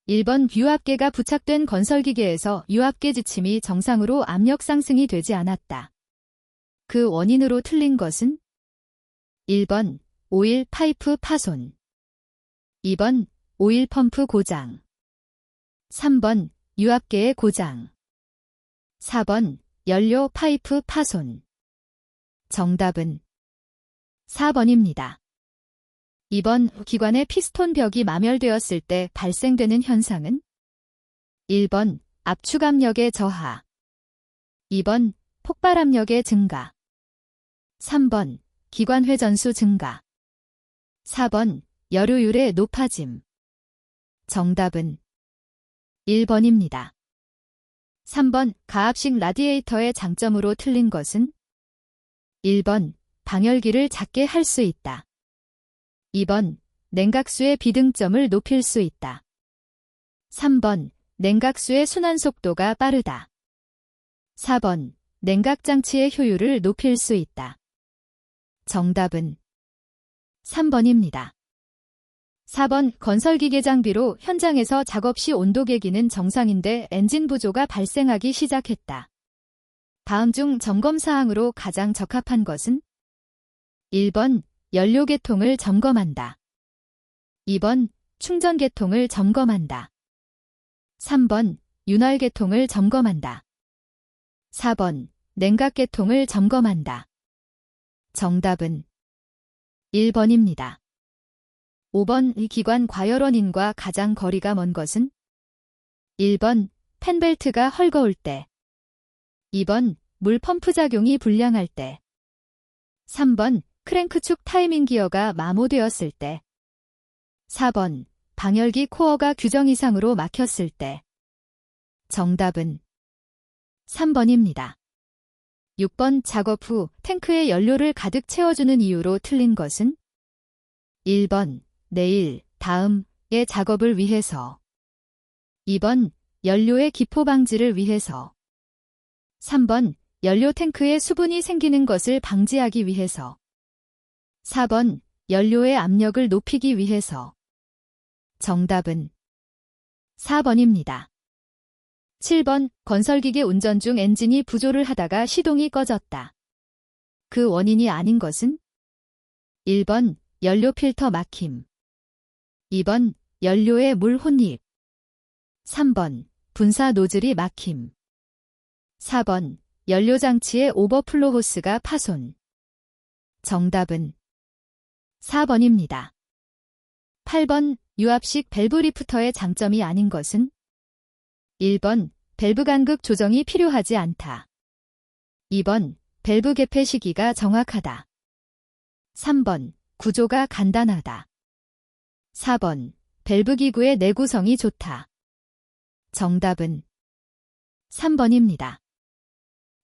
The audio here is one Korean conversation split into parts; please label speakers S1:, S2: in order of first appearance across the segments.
S1: 1번 유압계가 부착된 건설기계에서 유압계 지침이 정상으로 압력 상승이 되지 않았다. 그 원인으로 틀린 것은 1번 오일 파이프 파손, 2번 오일 펌프 고장, 3번 유압계의 고장, 4번 연료 파이프 파손. 정답은 4번입니다. 2번 기관의 피스톤 벽이 마멸되었을 때 발생되는 현상은 1번 압축압력의 저하, 2번 폭발압력의 증가, 3번 기관 회전수 증가, 4번 여료율의 높아짐. 정답은 1번입니다. 3번 가압식 라디에이터의 장점으로 틀린 것은 1번 방열기를 작게 할 수 있다. 2번 냉각수의 비등점을 높일 수 있다. 3번 냉각수의 순환 속도가 빠르다. 4번 냉각장치의 효율을 높일 수 있다. 정답은 3번입니다. 4번 건설기계 장비로 현장에서 작업 시 온도계기는 정상인데 엔진 부조가 발생하기 시작했다. 다음 중 점검사항으로 가장 적합한 것은 1번 연료계통을 점검한다. 2번 충전계통을 점검한다. 3번 윤활계통을 점검한다. 4번 냉각계통을 점검한다. 정답은 1번입니다. 5번 이 기관 과열원인과 가장 거리가 먼 것은 1번 팬벨트가 헐거울 때, 2번 물 펌프 작용이 불량할 때, 3번 크랭크축 타이밍 기어가 마모되었을 때, 4번 방열기 코어가 규정 이상으로 막혔을 때. 정답은 3번입니다. 6번 작업 후 탱크에 연료를 가득 채워주는 이유로 틀린 것은 1번 내일, 다음의 작업을 위해서, 2번 연료의 기포 방지를 위해서, 3번 연료 탱크에 수분이 생기는 것을 방지하기 위해서, 4번 연료의 압력을 높이기 위해서. 정답은 4번입니다. 7번 건설기계 운전 중 엔진이 부조를 하다가 시동이 꺼졌다. 그 원인이 아닌 것은 1번 연료 필터 막힘, 2번 연료의 물 혼입, 3번 분사 노즐이 막힘, 4번 연료장치의 오버플로 호스가 파손. 정답은 4번입니다. 8번 유압식 밸브 리프터의 장점이 아닌 것은 1번 밸브 간극 조정이 필요하지 않다. 2번 밸브 개폐 시기가 정확하다. 3번 구조가 간단하다. 4번 밸브 기구의 내구성이 좋다. 정답은 3번입니다.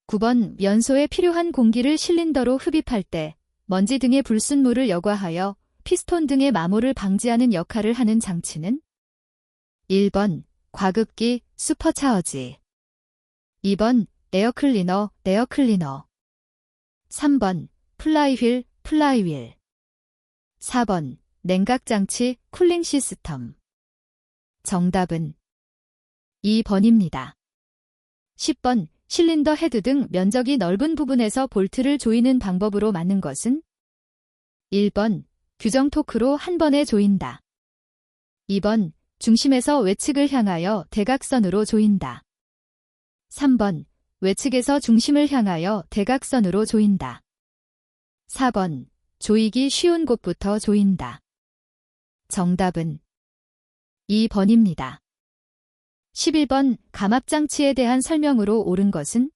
S1: 9번 연소에 필요한 공기를 실린더로 흡입할 때 먼지 등의 불순물을 여과하여 피스톤 등의 마모를 방지하는 역할을 하는 장치는 1번 과급기 슈퍼차어지, 2번 에어클리너 3번 플라이휠 4번 냉각장치 쿨링 시스템. 정답은 2번입니다. 10번 실린더 헤드 등 면적이 넓은 부분에서 볼트를 조이는 방법으로 맞는 것은 1번 규정 토크로 한 번에 조인다. 2번 중심에서 외측을 향하여 대각선으로 조인다. 3번 외측에서 중심을 향하여 대각선으로 조인다. 4번 조이기 쉬운 곳부터 조인다. 정답은 2번입니다. 11번 감압장치에 대한 설명으로 옳은 것은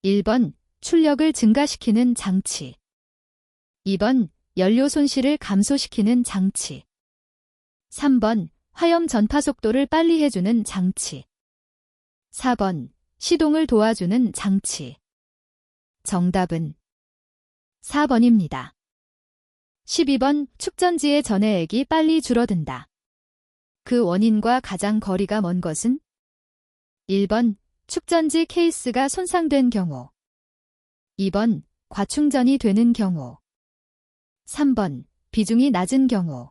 S1: 1번 출력을 증가시키는 장치, 2번 연료 손실을 감소시키는 장치, 3번 화염 전파 속도를 빨리 해주는 장치, 4번 시동을 도와주는 장치. 정답은 4번입니다. 12번 축전지의 전해액이 빨리 줄어든다. 그 원인과 가장 거리가 먼 것은 1번 축전지 케이스가 손상된 경우, 2번 과충전이 되는 경우, 3번 비중이 낮은 경우,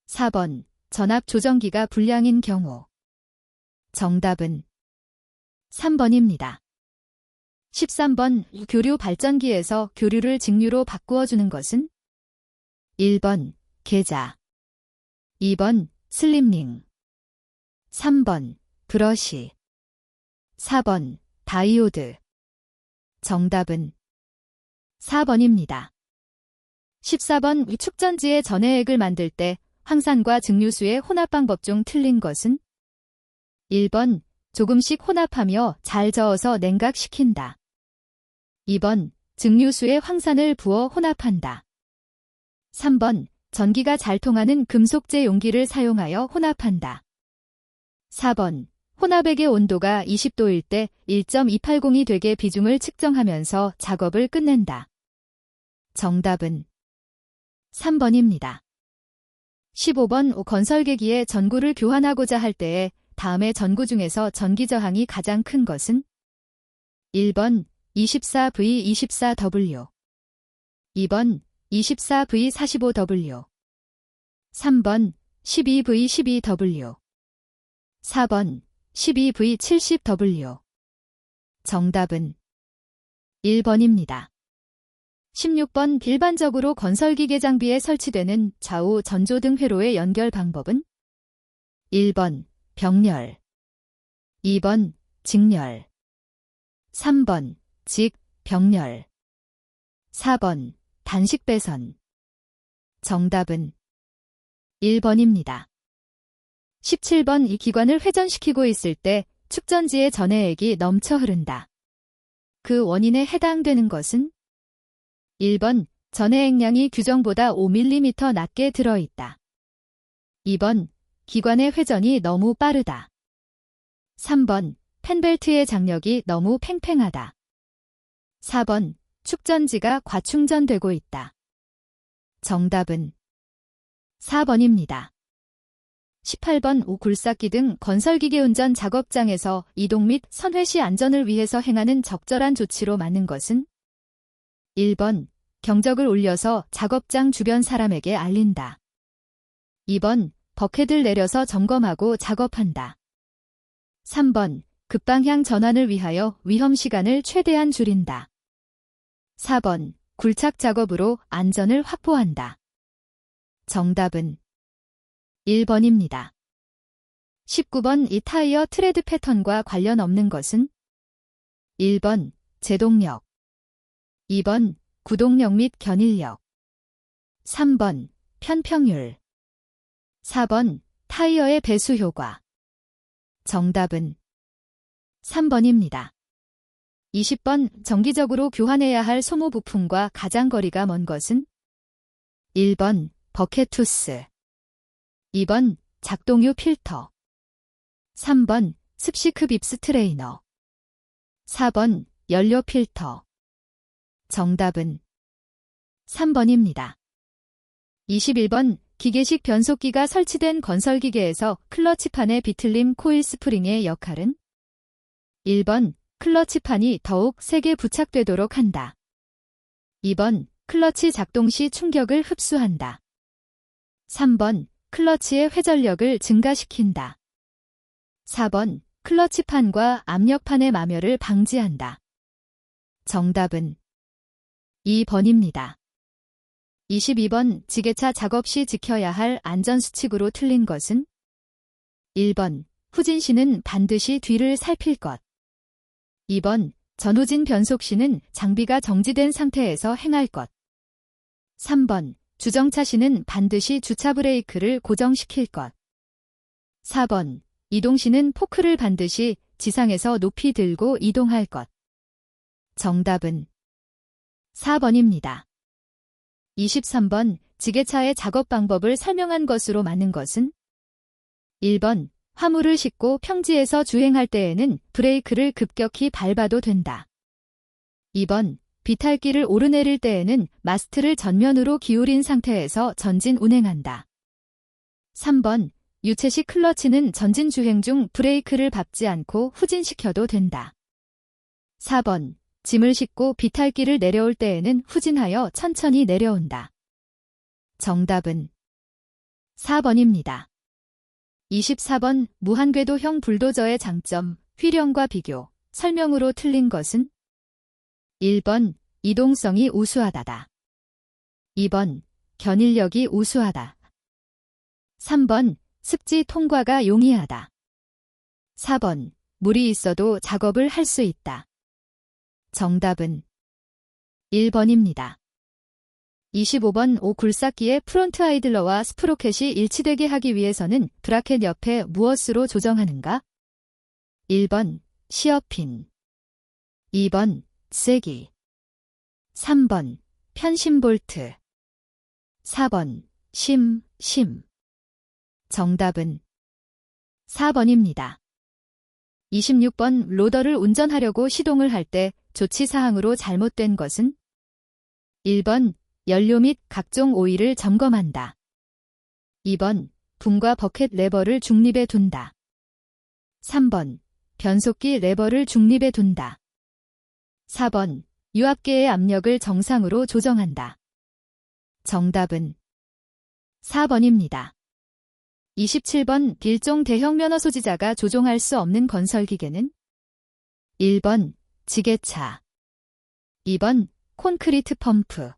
S1: 4번 전압 조정기가 불량인 경우. 정답은 3번입니다. 13번 교류 발전기에서 교류를 직류로 바꾸어 주는 것은 1번 계자, 2번 슬림링, 3번 브러시, 4번 다이오드. 정답은 4번입니다. 14번 축전지의 전해액을 만들 때 황산과 증류수의 혼합 방법 중 틀린 것은 1번 조금씩 혼합하며 잘 저어서 냉각시킨다. 2번 증류수에 황산을 부어 혼합한다. 3번 전기가 잘 통하는 금속재 용기를 사용하여 혼합한다. 4번 혼합액의 온도가 20도일 때 1.280이 되게 비중을 측정하면서 작업을 끝낸다. 정답은 3번입니다. 15번 건설계기에 전구를 교환하고자 할 때에 다음의 전구 중에서 전기 저항이 가장 큰 것은 1번 24V24W, 2번 24V45W, 3번 12V12W, 4번 12V70W. 정답은 1번입니다. 16번 일반적으로 건설기계 장비에 설치되는 좌우 전조등 회로의 연결 방법은 1번 병렬, 2번 직렬, 3번 직병렬, 4번 단식배선. 정답은 1번입니다. 17번 이 기관을 회전시키고 있을 때 축전지의 전해액이 넘쳐 흐른다. 그 원인에 해당되는 것은 1번 전해액량이 규정보다 5mm 낮게 들어있다. 2번 기관의 회전이 너무 빠르다. 3번 펜벨트의 장력이 너무 팽팽하다. 4번 축전지가 과충전되고 있다. 정답은 4번입니다. 18번 굴삭기 등 건설기계 운전 작업장에서 이동 및 선회 시 안전을 위해서 행하는 적절한 조치로 맞는 것은 1번 경적을 울려서 작업장 주변 사람에게 알린다. 2번 버켓을 내려서 점검하고 작업한다. 3번 급방향 전환을 위하여 위험 시간을 최대한 줄인다. 4번 굴착 작업으로 안전을 확보한다. 정답은 1번입니다. 19번 이 타이어 트레드 패턴과 관련 없는 것은 1번 제동력, 2번 구동력 및 견인력, 3번 편평률, 4번 타이어의 배수 효과. 정답은 3번입니다. 20번 정기적으로 교환해야 할 소모 부품과 가장 거리가 먼 것은 1번 버켓 투스, 2번 작동유 필터, 3번 습식 흡입 트레이너, 4번 연료 필터. 정답은 3번입니다. 21번 기계식 변속기가 설치된 건설기계에서 클러치판의 비틀림 코일 스프링의 역할은 1번 클러치판이 더욱 세게 부착되도록 한다. 2번 클러치 작동 시 충격을 흡수한다. 3번 클러치의 회전력을 증가시킨다. 4번 클러치판과 압력판의 마멸을 방지한다. 정답은 2번입니다. 22번 지게차 작업 시 지켜야 할 안전수칙으로 틀린 것은 1번 후진 시는 반드시 뒤를 살필 것, 2번 전후진 변속 시는 장비가 정지된 상태에서 행할 것, 3번 주정차 시는 반드시 주차 브레이크를 고정시킬 것, 4번 이동 시는 포크를 반드시 지상에서 높이 들고 이동할 것. 정답은 4번입니다. 23번 지게차의 작업 방법을 설명한 것으로 맞는 것은 1번 화물을 싣고 평지에서 주행할 때에는 브레이크를 급격히 밟아도 된다. 2번 비탈길을 오르내릴 때에는 마스트를 전면으로 기울인 상태에서 전진 운행한다. 3번 유체식 클러치는 전진 주행 중 브레이크를 밟지 않고 후진시켜도 된다. 4번 짐을 싣고 비탈길을 내려올 때에는 후진하여 천천히 내려온다. 정답은 4번입니다. 24번 무한궤도형 불도저의 장점, 휘령과 비교, 설명으로 틀린 것은? 1번 이동성이 우수하다다. 2번 견인력이 우수하다. 3번 습지 통과가 용이하다. 4번 물이 있어도 작업을 할 수 있다. 정답은 1번입니다. 25번 옷 굴삭기의 프론트 아이들러와 스프로켓이 일치되게 하기 위해서는 브라켓 옆에 무엇으로 조정하는가? 1번 시어핀, 2번 쐐기, 3번 편심 볼트, 4번 심. 정답은 4번입니다. 26번 로더를 운전하려고 시동을 할 때 조치사항으로 잘못된 것은? 1번 연료 및 각종 오일을 점검한다. 2번 붐과 버켓 레버를 중립에 둔다. 3번 변속기 레버를 중립에 둔다. 4번 유압계의 압력을 정상으로 조정한다. 정답은 4번입니다. 27번 일종 대형 면허 소지자가 조종할 수 없는 건설기계는? 1번 지게차, 2번 콘크리트 펌프,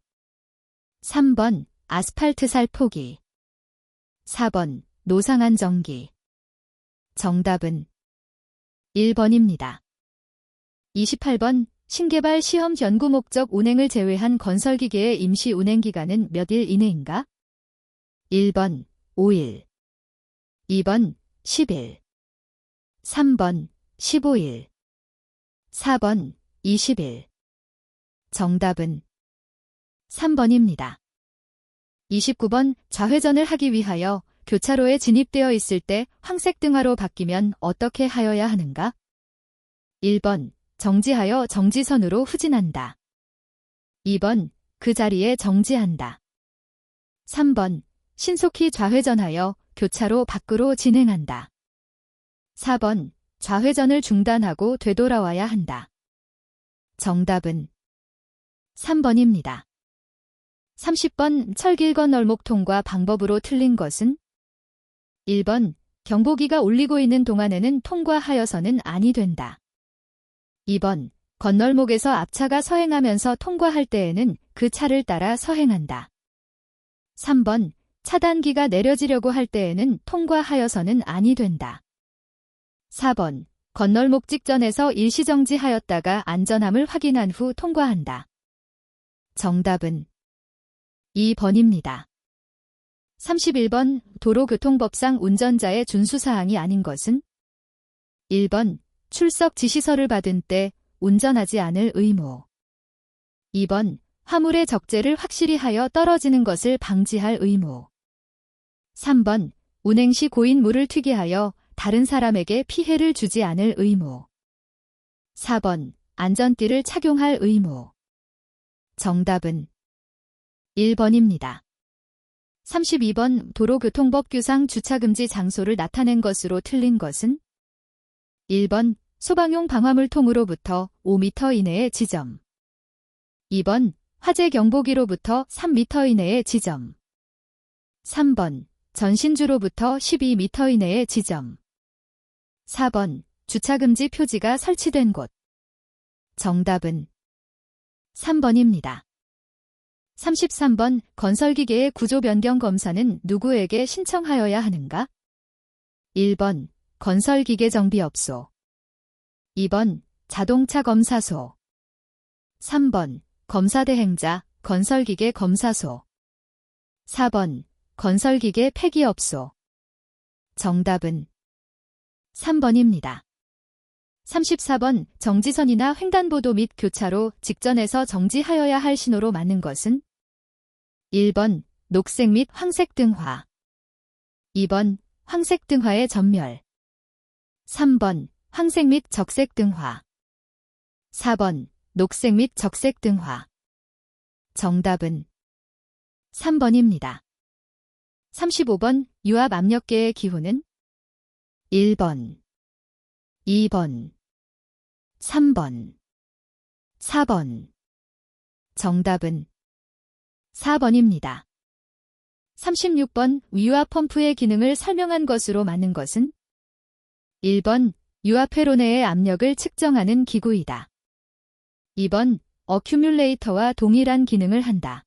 S1: 3번 아스팔트 살포기, 4번 노상안정기. 정답은 1번입니다. 28번 신개발 시험 연구 목적 운행을 제외한 건설기계의 임시 운행기간은 몇 일 이내인가? 1번 5일, 2번 10일, 3번 15일, 4번 20일. 정답은 3번입니다. 29번 좌회전을 하기 위하여 교차로에 진입되어 있을 때 황색 등화로 바뀌면 어떻게 하여야 하는가? 1번 정지하여 정지선으로 후진한다. 2번 그 자리에 정지한다. 3번 신속히 좌회전하여 교차로 밖으로 진행한다. 4번 좌회전을 중단하고 되돌아와야 한다. 정답은 3번입니다. 30번 철길건 얼목통과 방법으로 틀린 것은? 1번 경보기가 울리고 있는 동안에는 통과하여서는 아니 된다. 2번 건널목에서 앞차가 서행하면서 통과할 때에는 그 차를 따라 서행한다. 3번 차단기가 내려지려고 할 때에는 통과하여서는 아니 된다. 4번 건널목 직전에서 일시정지하였다가 안전함을 확인한 후 통과한다. 정답은 2번입니다. 31번 도로교통법상 운전자의 준수사항이 아닌 것은? 1번 출석 지시서를 받은 때 운전하지 않을 의무. 2번 화물의 적재를 확실히 하여 떨어지는 것을 방지할 의무. 3번 운행 시 고인 물을 튀게 하여 다른 사람에게 피해를 주지 않을 의무. 4번 안전띠를 착용할 의무. 정답은 1번입니다. 32번 도로교통법 규상 주차금지 장소를 나타낸 것으로 틀린 것은? 1번 소방용 방화물통으로부터 5m 이내의 지점. 2번 화재 경보기로부터 3m 이내의 지점. 3번 전신주로부터 12m 이내의 지점. 4번 주차금지 표지가 설치된 곳. 정답은 3번입니다. 33번 건설기계의 구조 변경 검사는 누구에게 신청하여야 하는가? 1번 건설기계정비업소, 2번 자동차 검사소, 3번 검사대행자 건설기계 검사소, 4번 건설기계 폐기업소. 정답은 3번입니다. 34번 정지선이나 횡단보도 및 교차로 직전에서 정지하여야 할 신호로 맞는 것은? 1번 녹색 및 황색 등화, 2번 황색 등화의 전멸, 3번 황색 및 적색 등화, 4번 녹색 및 적색 등화. 정답은 3번입니다. 35번 유압 압력계의 기호는? 1번, 2번, 3번, 4번. 정답은 4번입니다. 36번 유압 펌프의 기능을 설명한 것으로 맞는 것은 1번 유압회로 내의 압력을 측정하는 기구이다. 2번 어큐뮬레이터와 동일한 기능을 한다.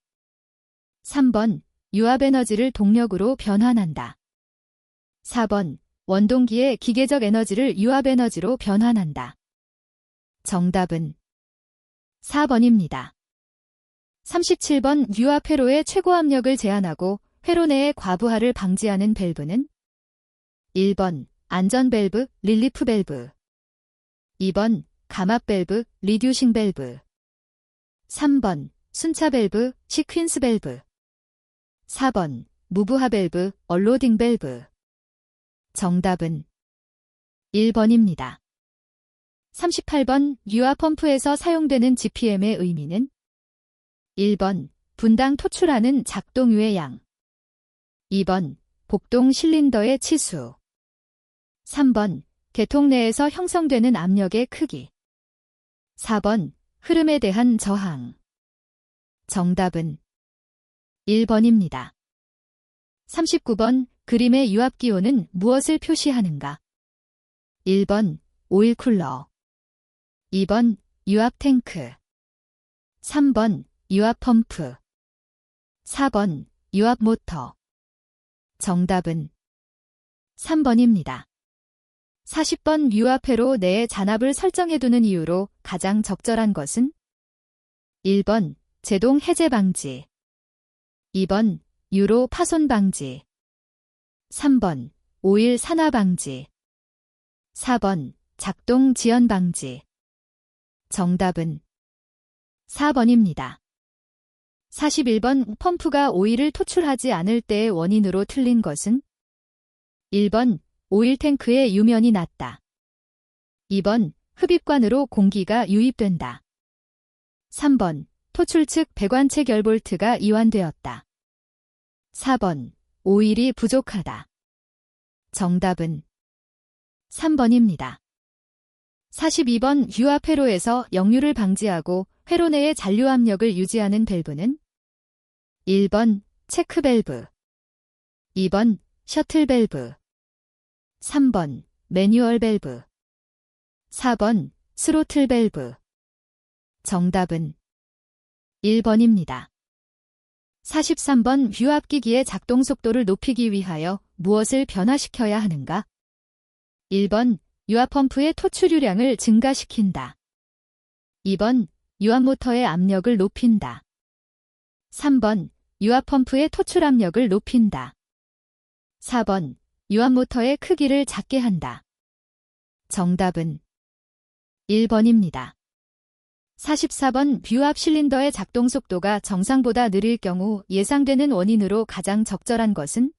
S1: 3번 유압 에너지를 동력으로 변환한다. 4번 원동기의 기계적 에너지를 유압 에너지로 변환한다. 정답은 4번입니다. 37번 유압 회로의 최고 압력을 제한하고 회로 내의 과부하를 방지하는 밸브는 1번 안전 밸브, 릴리프 밸브 2번 감압 밸브, 리듀싱 밸브 3번 순차 밸브, 시퀸스 밸브 4번 무브하 밸브, 얼로딩 밸브 정답은 1번입니다. 38번 유압 펌프에서 사용되는 GPM의 의미는 1번 분당 토출하는 작동유의 양 2번 복동 실린더의 치수 3번 계통 내에서 형성되는 압력의 크기 4번 흐름에 대한 저항 정답은 1번입니다. 39번 그림의 유압기호는 무엇을 표시하는가? 1번 오일 쿨러 2번 유압 탱크 3번 유압 펌프 4번 유압 모터 정답은 3번입니다. 40번 유압회로 내의 잔압을 설정해두는 이유로 가장 적절한 것은 1번 제동 해제 방지 2번 유로 파손 방지 3번 오일 산화 방지 4번 작동 지연 방지 정답은 4번입니다. 41번 펌프가 오일을 토출하지 않을 때의 원인으로 틀린 것은 1번 오일 탱크의 유면이 낮다. 2번 흡입관으로 공기가 유입된다. 3번 토출 측 배관체 결볼트가 이완되었다. 4번 오일이 부족하다. 정답은 3번입니다. 42번 유압회로에서 역류를 방지하고 회로 내의 잔류 압력을 유지하는 밸브는 1번 체크 밸브 2번 셔틀 밸브 3번 매뉴얼 밸브 4번 스로틀 밸브 정답은 1번입니다. 43번 유압기기의 작동 속도를 높이기 위하여 무엇을 변화시켜야 하는가? 1번 유압펌프의 토출유량을 증가시킨다. 2번 유압모터의 압력을 높인다. 3번 유압펌프의 토출 압력을 높인다. 4번 유압모터의 크기를 작게 한다. 정답은 1번입니다. 44번 유압 실린더의 작동 속도가 정상보다 느릴 경우 예상되는 원인으로 가장 적절한 것은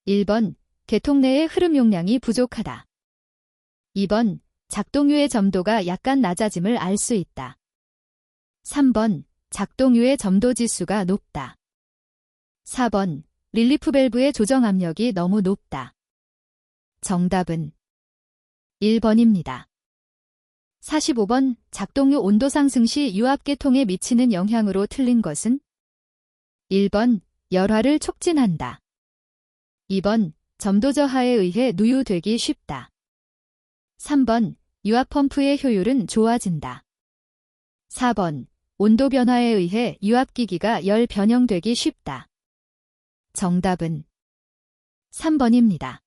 S1: 1번 계통 내의 흐름 용량이 부족하다. 2번 작동유의 점도가 약간 낮아짐을 알 수 있다. 3번 작동유의 점도 지수가 높다. 4번 릴리프 밸브의 조정 압력이 너무 높다. 정답은 1번입니다. 45번 작동유 온도 상승 시 유압계통에 미치는 영향으로 틀린 것은 1번 열화를 촉진한다. 2번 점도 저하에 의해 누유되기 쉽다. 3번 유압펌프의 효율은 좋아진다. 4번 온도 변화에 의해 유압기기가 열 변형되기 쉽다. 정답은 3번입니다.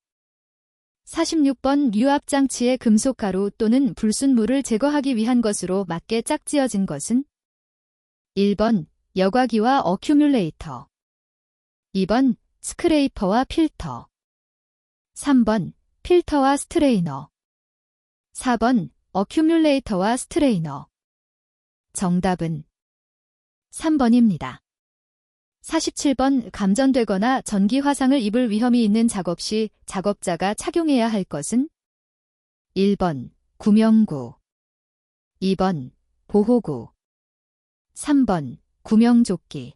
S1: 46번 유압장치의 금속가루 또는 불순물을 제거하기 위한 것으로 맞게 짝지어진 것은 1번 여과기와 어큐뮬레이터 2번 스크레이퍼와 필터 3번 필터와 스트레이너 4번 어큐뮬레이터와 스트레이너 정답은 3번입니다. 47번 감전되거나 전기 화상을 입을 위험이 있는 작업 시 작업자가 착용해야 할 것은 1번 구명구 2번 보호구 3번 구명조끼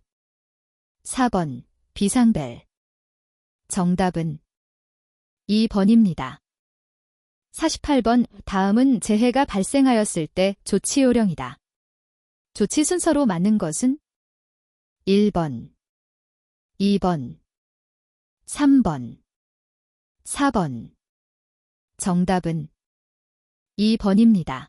S1: 4번 비상벨 정답은 2번입니다. 48번 다음은 재해가 발생하였을 때 조치 요령이다. 조치 순서로 맞는 것은 1번 2번, 3번, 4번. 정답은 2번입니다.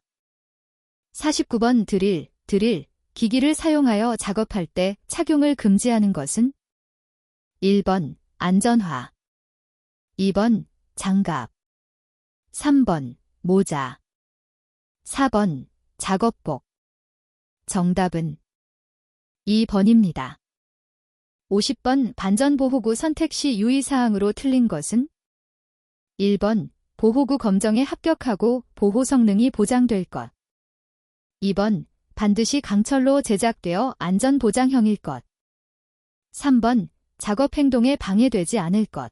S1: 49번 드릴. 기기를 사용하여 작업할 때 착용을 금지하는 것은 1번, 안전화. 2번, 장갑. 3번, 모자. 4번, 작업복. 정답은 2번입니다. 50번 반전보호구 선택 시 유의사항으로 틀린 것은 1번, 보호구 검정에 합격하고 보호 성능이 보장될 것. 2번, 반드시 강철로 제작되어 안전보장형일 것. 3번, 작업 행동에 방해되지 않을 것.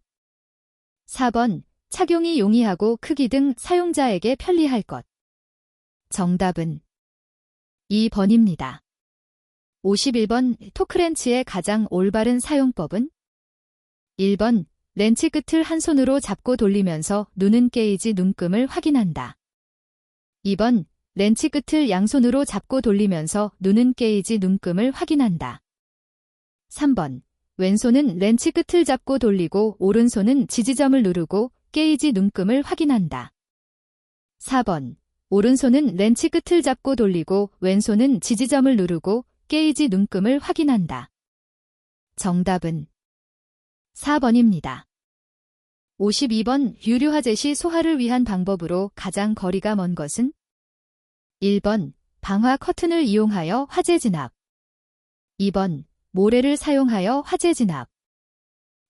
S1: 4번, 착용이 용이하고 크기 등 사용자에게 편리할 것. 정답은 2번입니다. 51번 토크렌치의 가장 올바른 사용법은 1번, 렌치 끝을 한 손으로 잡고 돌리면서 누는 게이지 눈금을 확인한다. 2번, 렌치 끝을 양손으로 잡고 돌리면서 누는 게이지 눈금을 확인한다. 3번, 왼손은 렌치 끝을 잡고 돌리고 오른손은 지지점을 누르고 게이지 눈금을 확인한다. 4번, 오른손은 렌치 끝을 잡고 돌리고 왼손은 지지점을 누르고 게이지 눈금을 확인한다. 정답은 4번입니다. 52번 유류화재 시 소화를 위한 방법으로 가장 거리가 먼 것은 1번, 방화 커튼을 이용하여 화재 진압. 2번, 모래를 사용하여 화재 진압.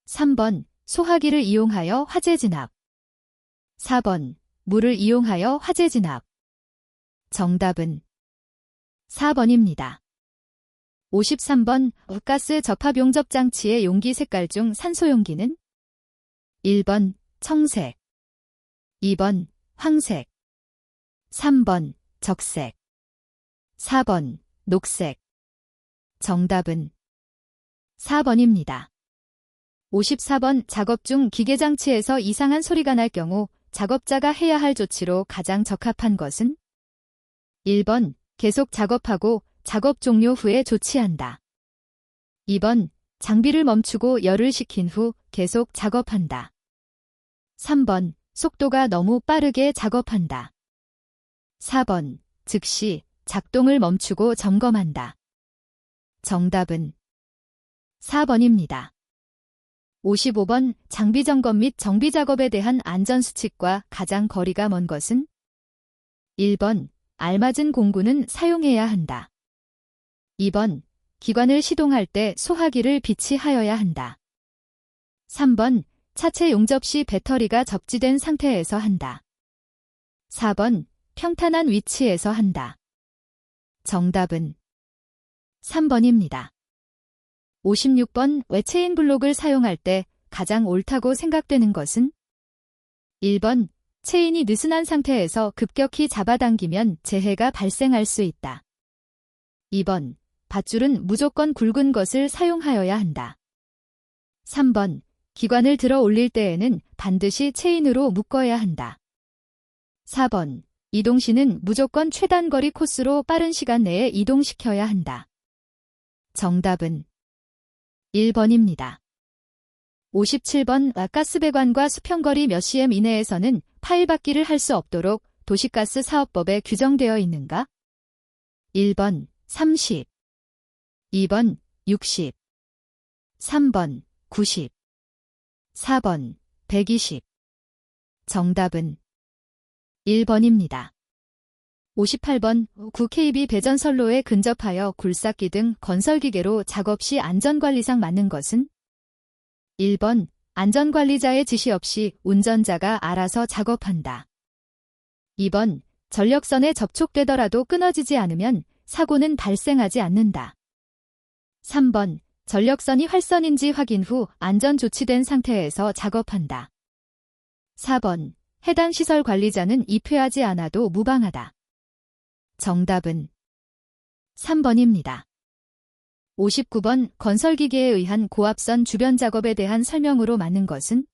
S1: 3번, 소화기를 이용하여 화재 진압. 4번, 물을 이용하여 화재 진압. 정답은 4번입니다. 53번 가스 접합 용접 장치의 용기 색깔 중 산소 용기는 1번, 청색. 2번, 황색. 3번, 적색. 4번, 녹색. 정답은 4번입니다. 54번 작업 중 기계장치에서 이상한 소리가 날 경우 작업자가 해야 할 조치로 가장 적합한 것은 1번, 계속 작업하고 작업 종료 후에 조치한다. 2번, 장비를 멈추고 열을 식힌 후 계속 작업한다. 3번, 속도가 너무 빠르게 작업한다. 4번, 즉시 작동을 멈추고 점검한다. 정답은 4번입니다. 55번 장비 점검 및 정비 작업에 대한 안전수칙과 가장 거리가 먼 것은 1번, 알맞은 공구는 사용해야 한다. 2번, 기관을 시동할 때 소화기를 비치하여야 한다. 3번, 차체 용접 시 배터리가 접지된 상태에서 한다. 4번, 평탄한 위치에서 한다. 정답은 3번입니다. 56번 외체인 블록을 사용할 때 가장 옳다고 생각되는 것은 1번, 체인이 느슨한 상태에서 급격히 잡아당기면 재해가 발생할 수 있다. 2번, 밧줄은 무조건 굵은 것을 사용하여야 한다. 3번, 기관을 들어 올릴 때에는 반드시 체인으로 묶어야 한다. 4번, 이동 시는 무조건 최단거리 코스로 빠른 시간 내에 이동시켜야 한다. 정답은 1번입니다. 57번 가스배관과 수평거리 몇 cm 이내에서는 파일받기를 할 수 없도록 도시가스 사업법에 규정되어 있는가? 1번 30, 2번 60, 3번 90, 4번 120. 정답은 1번입니다. 58번 국KB 배전선로에 근접하여 굴삭기 등 건설기계로 작업 시 안전관리상 맞는 것은 1번, 안전관리자의 지시 없이 운전자가 알아서 작업한다. 2번, 전력선에 접촉되더라도 끊어지지 않으면 사고는 발생하지 않는다. 3번, 전력선이 활선인지 확인 후 안전 조치된 상태에서 작업한다. 4번, 해당 시설 관리자는 입회하지 않아도 무방하다. 정답은 3번입니다. 59번 건설기계에 의한 고압선 주변 작업에 대한 설명으로 맞는 것은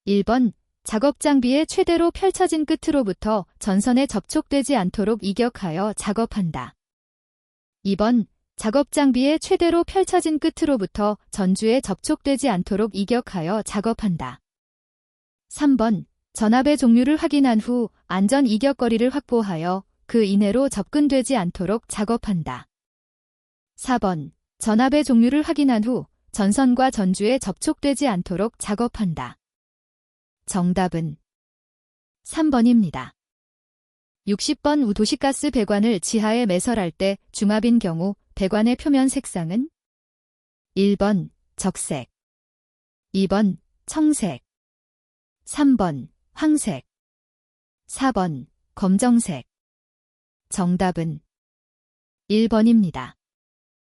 S1: 1번 작업 장비의 최대로 펼쳐진 끝으로부터 전선에 접촉되지 않도록 이격하여 작업한다. 2번 작업 장비의 최대로 펼쳐진 끝으로부터 전주에 접촉되지 않도록 이격하여 작업한다. 3번. 전압의 종류를 확인한 후 안전 이격거리를 확보하여 그 이내로 접근되지 않도록 작업한다. 4번. 전압의 종류를 확인한 후 전선과 전주에 접촉되지 않도록 작업한다. 정답은 3번입니다. 60번. 도시가스 배관을 지하에 매설할 때 중압인 경우 배관의 표면 색상은 1번 적색, 2번 청색, 3번 황색, 4번 검정색. 정답은 1번입니다.